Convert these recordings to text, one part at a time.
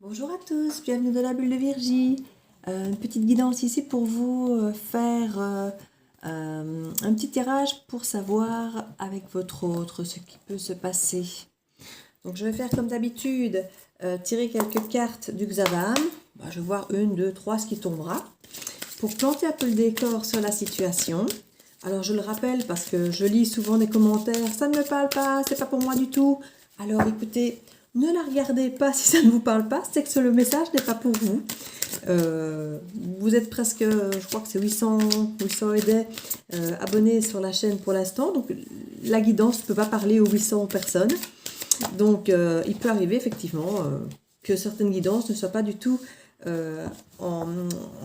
Bonjour à tous, bienvenue dans la bulle de Virgie. Une petite guidance ici pour vous faire un petit tirage pour savoir avec votre autre ce qui peut se passer. Donc je vais faire comme d'habitude, tirer quelques cartes du Xavam. Je vais voir une, deux, trois, ce qui tombera. Pour planter un peu le décor sur la situation. Alors je le rappelle parce que je lis souvent des commentaires, ça ne me parle pas, c'est pas pour moi du tout. Alors écoutez, ne la regardez pas si ça ne vous parle pas, c'est que le message n'est pas pour vous. Vous êtes presque, je crois que c'est 800 et des abonnés sur la chaîne pour l'instant, donc la guidance ne peut pas parler aux 800 personnes. Donc il peut arriver effectivement que certaines guidances ne soient pas du tout en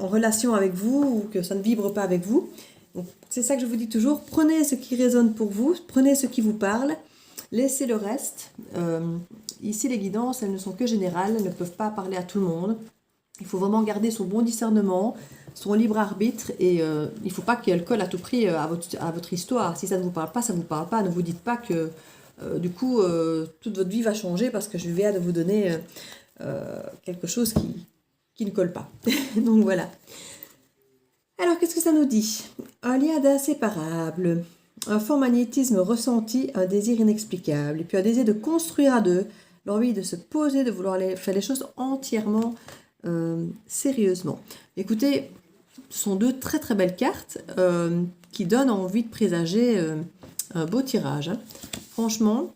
relation avec vous ou que ça ne vibre pas avec vous. C'est ça que je vous dis toujours, prenez ce qui résonne pour vous, prenez ce qui vous parle, laissez le reste. Ici les guidances, elles ne sont que générales, elles ne peuvent pas parler à tout le monde. Il faut vraiment garder son bon discernement, son libre arbitre et il ne faut pas qu'elle colle à tout prix à votre histoire. Si ça ne vous parle pas, ça ne vous parle pas. Ne vous dites pas que du coup toute votre vie va changer parce que je viens de vous donner quelque chose qui ne colle pas. Donc voilà. Alors, qu'est-ce que ça nous dit? Un lien d'inséparable, un fort magnétisme ressenti, un désir inexplicable, et puis un désir de construire à deux, l'envie de se poser, de vouloir faire les choses entièrement sérieusement. Écoutez, ce sont deux très très belles cartes qui donnent envie de présager un beau tirage. Hein. Franchement,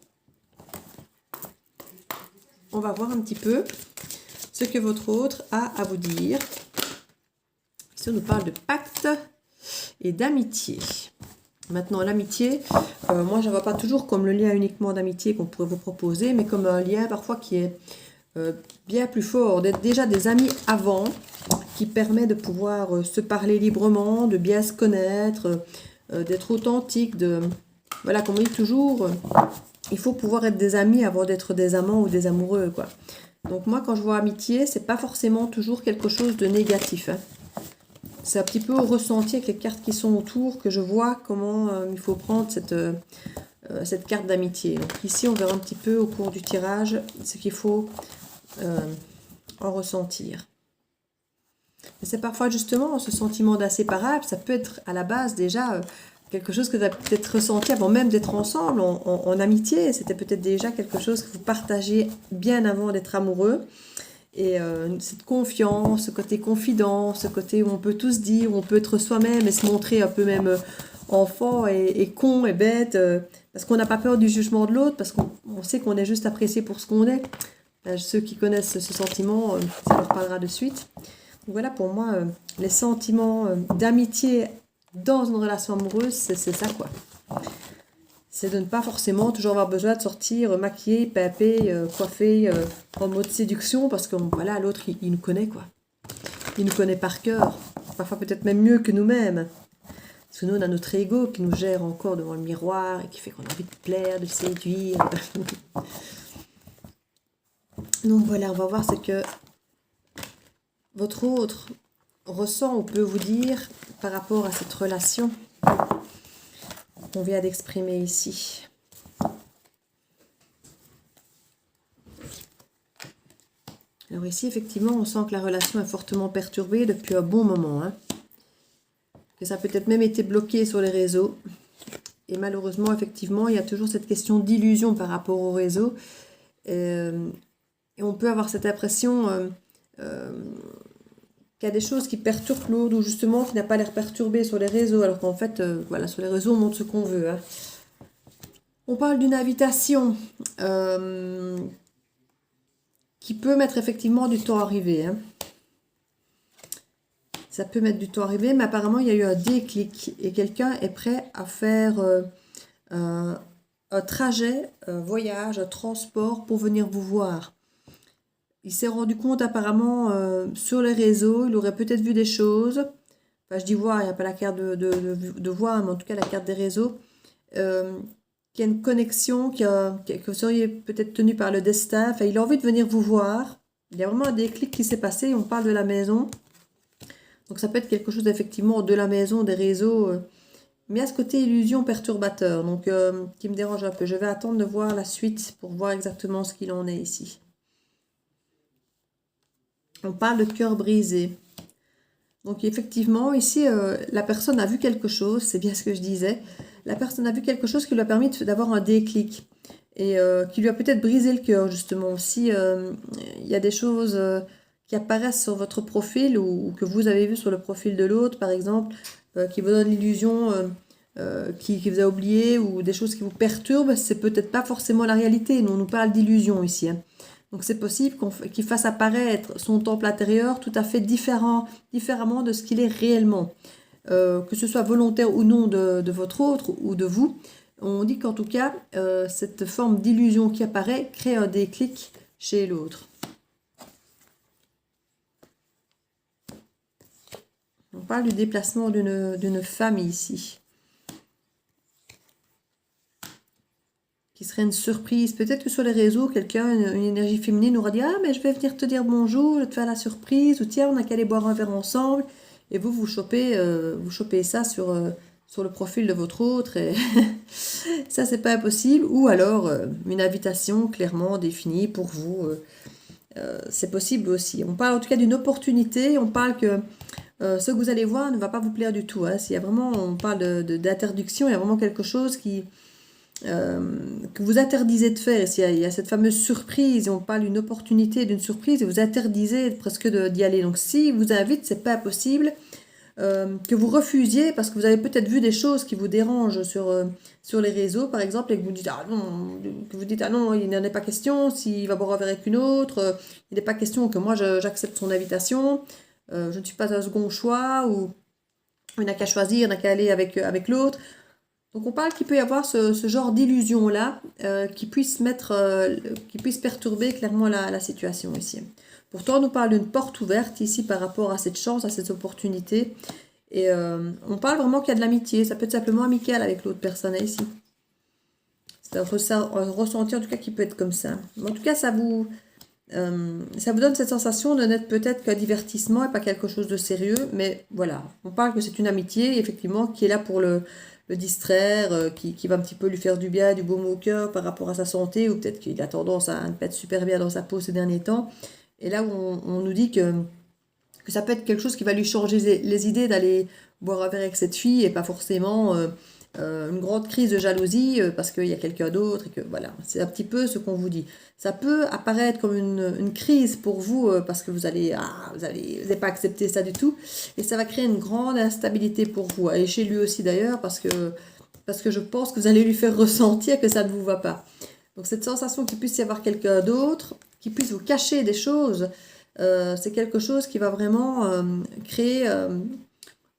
on va voir un petit peu ce que votre autre a à vous dire. Ici, on nous parle de pacte et d'amitié. Maintenant, l'amitié, moi, je ne vois pas toujours comme le lien uniquement d'amitié qu'on pourrait vous proposer, mais comme un lien parfois qui est bien plus fort, d'être déjà des amis avant, qui permet de pouvoir se parler librement, de bien se connaître, d'être authentique, voilà, comme on dit toujours, il faut pouvoir être des amis avant d'être des amants ou des amoureux, quoi. Donc moi, quand je vois amitié, c'est pas forcément toujours quelque chose de négatif, hein. C'est un petit peu au ressenti avec les cartes qui sont autour que je vois comment il faut prendre cette carte d'amitié. Donc ici, on verra un petit peu au cours du tirage ce qu'il faut en ressentir. C'est parfois justement ce sentiment d'inséparable, ça peut être à la base déjà quelque chose que vous avez peut-être ressenti avant même d'être ensemble, en amitié. C'était peut-être déjà quelque chose que vous partagez bien avant d'être amoureux. Et cette confiance, ce côté confident, ce côté où on peut tout se dire, où on peut être soi-même et se montrer un peu même enfant et con et bête, parce qu'on n'a pas peur du jugement de l'autre, parce qu'on sait qu'on est juste apprécié pour ce qu'on est. Ceux qui connaissent ce sentiment, ça leur parlera de suite. Donc voilà, pour moi, les sentiments d'amitié dans une relation amoureuse, c'est ça, quoi. C'est de ne pas forcément toujours avoir besoin de sortir maquillé, pimpé, coiffé, en mode séduction, parce que voilà, l'autre, il nous connaît, quoi. Il nous connaît par cœur, parfois peut-être même mieux que nous-mêmes. Parce que nous, on a notre ego qui nous gère encore devant le miroir et qui fait qu'on a envie de plaire, de séduire. Donc voilà, on va voir ce que votre autre ressent ou peut vous dire par rapport à cette relation qu'on vient d'exprimer ici. Alors ici, effectivement, on sent que la relation est fortement perturbée depuis un bon moment. Hein. Que ça a peut-être même été bloqué sur les réseaux. Et malheureusement, effectivement, il y a toujours cette question d'illusion par rapport au réseau. Et on peut avoir cette impression qu'il y a des choses qui perturbent l'autre ou justement qui n'a pas l'air perturbé sur les réseaux. Alors qu'en fait, voilà, sur les réseaux, on montre ce qu'on veut. Hein. On parle d'une invitation qui peut mettre effectivement du temps à arriver. Hein. Ça peut mettre du temps à arriver, mais apparemment, il y a eu un déclic. Et quelqu'un est prêt à faire un trajet, un voyage, un transport pour venir vous voir. Il s'est rendu compte apparemment sur les réseaux, il aurait peut-être vu des choses. Enfin, je dis voir, il n'y a pas la carte de voir, mais en tout cas la carte des réseaux. Qu'il y a une connexion, que vous seriez peut-être tenu par le destin. Enfin, il a envie de venir vous voir. Il y a vraiment un déclic qui s'est passé. On parle de la maison. Donc ça peut être quelque chose effectivement de la maison, des réseaux. Mais à ce côté illusion perturbateur. Donc qui me dérange un peu. Je vais attendre de voir la suite pour voir exactement ce qu'il en est ici. On parle de cœur brisé. Donc effectivement, ici, la personne a vu quelque chose, c'est bien ce que je disais. La personne a vu quelque chose qui lui a permis d'avoir un déclic et qui lui a peut-être brisé le cœur, justement. Si il y a des choses qui apparaissent sur votre profil ou que vous avez vu sur le profil de l'autre, par exemple, qui vous donnent l'illusion qui vous a oublié ou des choses qui vous perturbent, c'est peut-être pas forcément la réalité. Nous, on nous parle d'illusion ici, hein. Donc c'est possible qu'il fasse apparaître son temple intérieur tout à fait différemment de ce qu'il est réellement. Que ce soit volontaire ou non de votre autre ou de vous, on dit qu'en tout cas, cette forme d'illusion qui apparaît crée un déclic chez l'autre. On parle du déplacement d'une femme ici. Qui serait une surprise. Peut-être que sur les réseaux, quelqu'un, une énergie féminine, aura dit « Ah, mais je vais venir te dire bonjour, je vais te faire la surprise » ou « Tiens, on a qu'à aller boire un verre ensemble ». Et vous chopez ça sur le profil de votre autre. Et ça, c'est pas impossible. Ou alors, une invitation clairement définie pour vous. C'est possible aussi. On parle en tout cas d'une opportunité. On parle que ce que vous allez voir ne va pas vous plaire du tout, hein. S'il y a vraiment, on parle d'interdiction, il y a vraiment quelque chose que vous interdisez de faire. Il y a cette fameuse surprise, et on parle d'une opportunité, d'une surprise, et vous interdisez presque d'y aller. Donc si vous invite, c'est pas possible que vous refusiez, parce que vous avez peut-être vu des choses qui vous dérangent sur les réseaux, par exemple, et que vous dites ah non, il n'en est pas question, s'il va boire un verre avec une autre, il n'est pas question que moi j'accepte son invitation, je ne suis pas un second choix, ou il n'a qu'à choisir, il n'a qu'à aller avec l'autre. Donc on parle qu'il peut y avoir ce genre d'illusion-là qui puisse perturber clairement la situation ici. Pourtant, on nous parle d'une porte ouverte ici par rapport à cette chance, à cette opportunité. Et on parle vraiment qu'il y a de l'amitié. Ça peut être simplement amical avec l'autre personne ici. C'est un ressenti en tout cas qui peut être comme ça. En tout cas, ça vous donne cette sensation de n'être peut-être qu'un divertissement et pas quelque chose de sérieux. Mais voilà, on parle que c'est une amitié effectivement qui est là pour le distraire, qui va un petit peu lui faire du bien, du baume au cœur par rapport à sa santé, ou peut-être qu'il a tendance à ne pas être super bien dans sa peau ces derniers temps. Et là où on nous dit que ça peut être quelque chose qui va lui changer les idées d'aller boire un verre avec cette fille et pas forcément une grande crise de jalousie parce qu'il y a quelqu'un d'autre et que voilà, c'est un petit peu ce qu'on vous dit. Ça peut apparaître comme une crise pour vous parce que vous allez pas accepter ça du tout et ça va créer une grande instabilité pour vous et chez lui aussi d'ailleurs parce que je pense que vous allez lui faire ressentir que ça ne vous va pas. Donc cette sensation qu'il puisse y avoir quelqu'un d'autre qui puisse vous cacher des choses, c'est quelque chose qui va vraiment créer,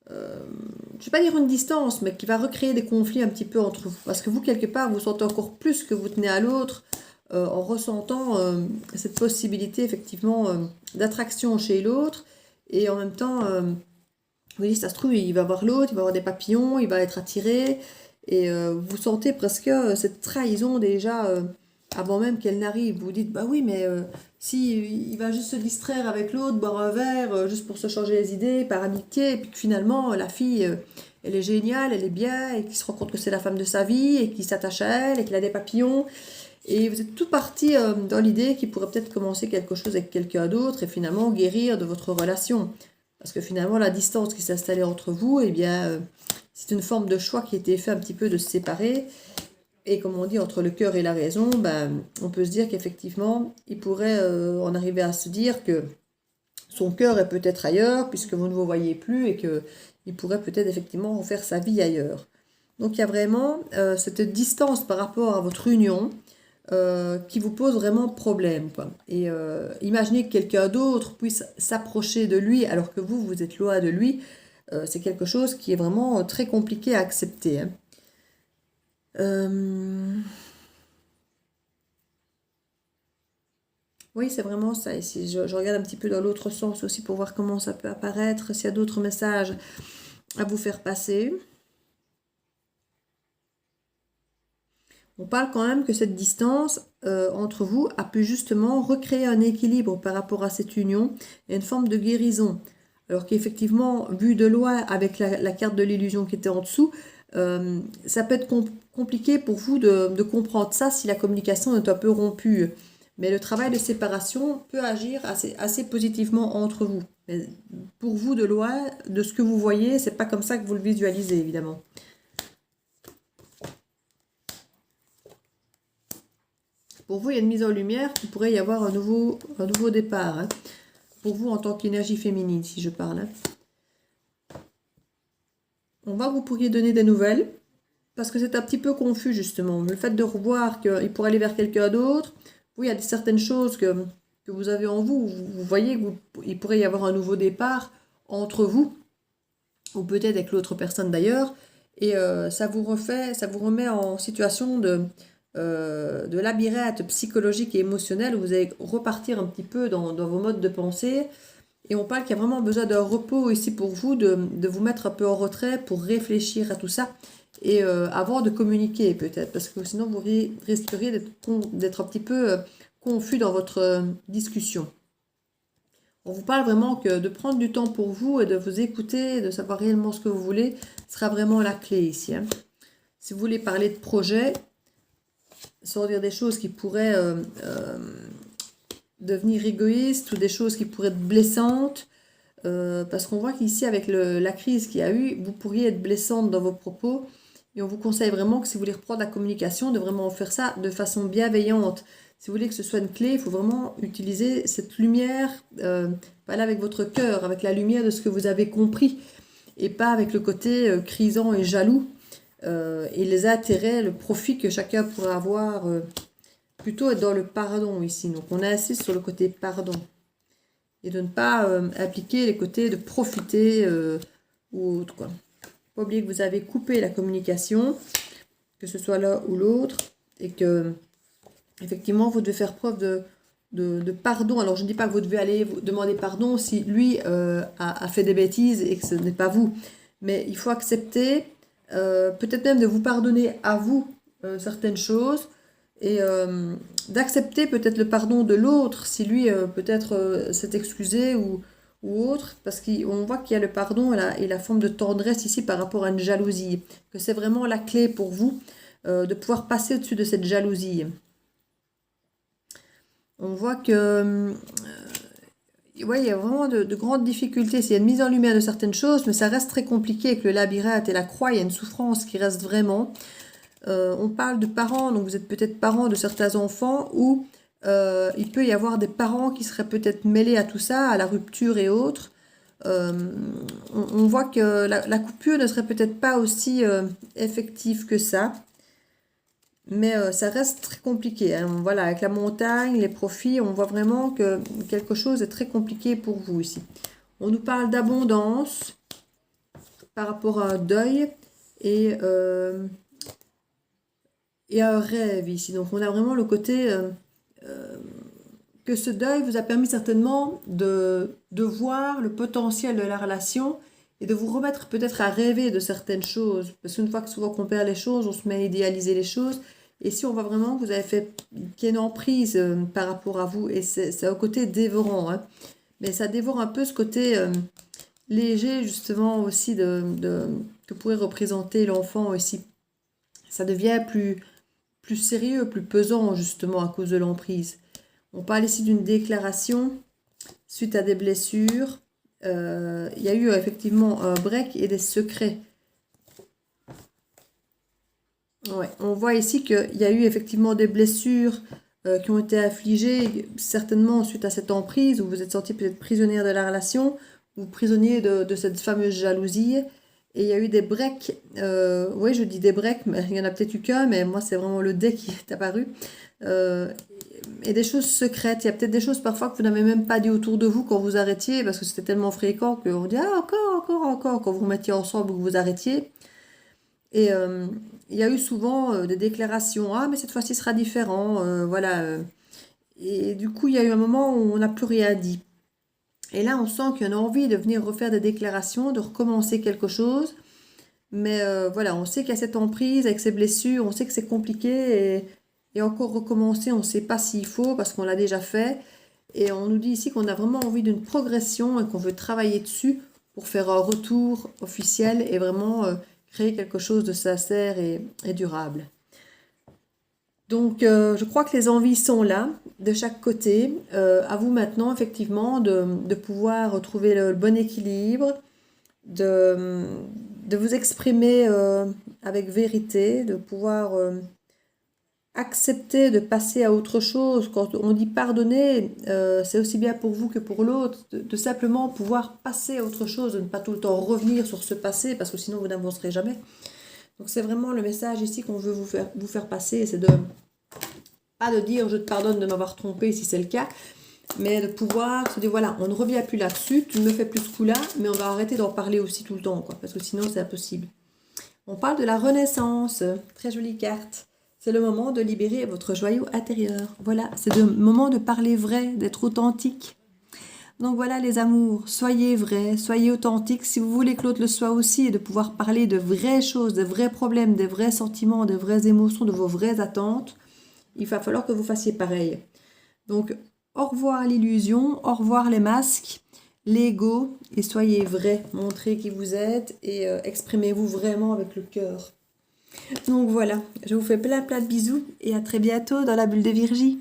je ne vais pas dire une distance, mais qui va recréer des conflits un petit peu entre vous. Parce que vous, quelque part, vous sentez encore plus que vous tenez à l'autre en ressentant cette possibilité, effectivement, d'attraction chez l'autre. Et en même temps, vous dites, ça se trouve, il va voir l'autre, il va avoir des papillons, il va être attiré. Et vous sentez presque cette trahison déjà avant même qu'elle n'arrive. Vous dites, bah oui, mais si il va juste se distraire avec l'autre, boire un verre, juste pour se changer les idées, par amitié, et puis que finalement, la fille, elle est géniale, elle est bien, et qu'il se rend compte que c'est la femme de sa vie, et qu'il s'attache à elle, et qu'il a des papillons. Et vous êtes tout parti dans l'idée qu'il pourrait peut-être commencer quelque chose avec quelqu'un d'autre, et finalement guérir de votre relation. Parce que finalement, la distance qui s'est installée entre vous, eh bien, c'est une forme de choix qui a été fait un petit peu de se séparer. Et comme on dit, entre le cœur et la raison, on peut se dire qu'effectivement, il pourrait en arriver à se dire que son cœur est peut-être ailleurs, puisque vous ne vous voyez plus, et qu'il pourrait peut-être effectivement refaire sa vie ailleurs. Donc il y a vraiment cette distance par rapport à votre union qui vous pose vraiment problème, quoi. Et imaginez que quelqu'un d'autre puisse s'approcher de lui, alors que vous êtes loin de lui, c'est quelque chose qui est vraiment très compliqué à accepter, hein. Oui, c'est vraiment ça. Ici, je regarde un petit peu dans l'autre sens aussi pour voir comment ça peut apparaître, s'il y a d'autres messages à vous faire passer. On parle quand même que cette distance entre vous a pu justement recréer un équilibre par rapport à cette union et une forme de guérison. Alors qu'effectivement, vu de loin avec la carte de l'illusion qui était en dessous, ça peut être compliqué pour vous de comprendre ça si la communication est un peu rompue. Mais le travail de séparation peut agir assez positivement entre vous. Mais pour vous, de loin, de ce que vous voyez, c'est pas comme ça que vous le visualisez, évidemment. Pour vous, il y a une mise en lumière qu'il pourrait y avoir un nouveau départ. Hein. Pour vous, en tant qu'énergie féminine, si je parle. Hein. On voit que vous pourriez donner des nouvelles. Parce que c'est un petit peu confus, justement. Le fait de revoir qu'il pourrait aller vers quelqu'un d'autre. Oui, il y a certaines choses que vous avez en vous. Vous voyez qu'il pourrait y avoir un nouveau départ entre vous. Ou peut-être avec l'autre personne d'ailleurs. Et ça vous remet en situation de labyrinthe psychologique et émotionnel où vous allez repartir un petit peu dans vos modes de pensée. Et on parle qu'il y a vraiment besoin d'un repos ici pour vous, de vous mettre un peu en retrait pour réfléchir à tout ça. Et avant de communiquer peut-être, parce que sinon vous risqueriez d'être un petit peu confus dans votre discussion. On vous parle vraiment que de prendre du temps pour vous et de vous écouter, de savoir réellement ce que vous voulez, sera vraiment la clé ici. Hein. Si vous voulez parler de projet, sans dire des choses qui pourraient devenir égoïstes ou des choses qui pourraient être blessantes, parce qu'on voit qu'ici avec la crise qu'il y a eu, vous pourriez être blessante dans vos propos. Et on vous conseille vraiment que si vous voulez reprendre la communication, de vraiment faire ça de façon bienveillante. Si vous voulez que ce soit une clé, il faut vraiment utiliser cette lumière, pas là avec votre cœur, avec la lumière de ce que vous avez compris, et pas avec le côté crisant et jaloux, et les intérêts, le profit que chacun pourrait avoir, plutôt être dans le pardon ici. Donc on insiste sur le côté pardon, et de ne pas appliquer les côtés de profiter ou autre, quoi. Pas oublier que vous avez coupé la communication, que ce soit l'un ou l'autre, et que effectivement vous devez faire preuve de pardon. Alors je ne dis pas que vous devez aller vous demander pardon si lui a fait des bêtises et que ce n'est pas vous, mais il faut accepter peut-être même de vous pardonner à vous certaines choses, et d'accepter peut-être le pardon de l'autre si lui peut-être s'est excusé ou autre, parce qu'on voit qu'il y a le pardon et la forme de tendresse ici par rapport à une jalousie, que c'est vraiment la clé pour vous de pouvoir passer au-dessus de cette jalousie. On voit que ouais, il y a vraiment de grandes difficultés. Il y a une mise en lumière de certaines choses, mais ça reste très compliqué avec le labyrinthe et la croix. Il y a une souffrance qui reste vraiment. On parle de parents, donc vous êtes peut-être parents de certains enfants, ou il peut y avoir des parents qui seraient peut-être mêlés à tout ça, à la rupture et autres. On voit que la coupure ne serait peut-être pas aussi effective que ça, mais ça reste très compliqué. Hein. Voilà, avec la montagne, les profits, on voit vraiment que quelque chose est très compliqué pour vous ici. On nous parle d'abondance par rapport à un deuil et un rêve ici. Donc on a vraiment le côté que ce deuil vous a permis certainement de voir le potentiel de la relation et de vous remettre peut-être à rêver de certaines choses. Parce qu'une fois que souvent qu'on perd les choses, on se met à idéaliser les choses. Et si on voit vraiment que vous avez fait qu'il y a une emprise par rapport à vous, et c'est un côté dévorant, hein. Mais ça dévore un peu ce côté léger justement aussi que pourrait représenter l'enfant aussi. Ça devient plus sérieux, plus pesant justement à cause de l'emprise. On parle ici d'une déclaration suite à des blessures. Il y a eu effectivement un break et des secrets. Ouais, on voit ici qu'il y a eu effectivement des blessures qui ont été affligées, certainement suite à cette emprise, où vous êtes sorti peut-être prisonnière de la relation, ou prisonnier de cette fameuse jalousie. Et il y a eu des breaks, oui je dis des breaks, mais il y en a peut-être eu qu'un, mais moi c'est vraiment le dé qui est apparu. Et des choses secrètes, il y a peut-être des choses parfois que vous n'avez même pas dit autour de vous quand vous arrêtiez, parce que c'était tellement fréquent qu'on dit « Ah, encore », quand vous vous mettiez ensemble ou que vous arrêtiez. Et il y a eu souvent des déclarations « Ah, mais cette fois-ci sera différent voilà. Et du coup, il y a eu un moment où on n'a plus rien dit. Et là, on sent qu'il y a une envie de venir refaire des déclarations, de recommencer quelque chose. Mais voilà, on sait qu'il y a cette emprise avec ces blessures, on sait que c'est compliqué et encore recommencer, on ne sait pas s'il faut parce qu'on l'a déjà fait. Et on nous dit ici qu'on a vraiment envie d'une progression et qu'on veut travailler dessus pour faire un retour officiel et vraiment créer quelque chose de sincère et durable. Donc, je crois que les envies sont là, de chaque côté. À vous maintenant, effectivement, de pouvoir trouver le bon équilibre, de, de vous exprimer avec vérité, de pouvoir accepter de passer à autre chose. Quand on dit pardonner, c'est aussi bien pour vous que pour l'autre, de simplement pouvoir passer à autre chose, de ne pas tout le temps revenir sur ce passé, parce que sinon vous n'avancerez jamais. Donc c'est vraiment le message ici qu'on veut vous faire passer, c'est de pas de dire je te pardonne de m'avoir trompé si c'est le cas, mais de pouvoir se dire voilà, on ne revient plus là-dessus, tu ne me fais plus ce coup-là, mais on va arrêter d'en parler aussi tout le temps, quoi, parce que sinon c'est impossible. On parle de la renaissance, très jolie carte. C'est le moment de libérer votre joyau intérieur. Voilà, c'est le moment de parler vrai, d'être authentique. Donc voilà les amours, soyez vrais, soyez authentiques. Si vous voulez que l'autre le soit aussi et de pouvoir parler de vraies choses, de vrais problèmes, des vrais sentiments, des vraies émotions, de vos vraies attentes, il va falloir que vous fassiez pareil. Donc au revoir l'illusion, au revoir les masques, l'ego, et soyez vrais, montrez qui vous êtes et exprimez-vous vraiment avec le cœur. Donc voilà, je vous fais plein de bisous et à très bientôt dans la bulle de Virgie.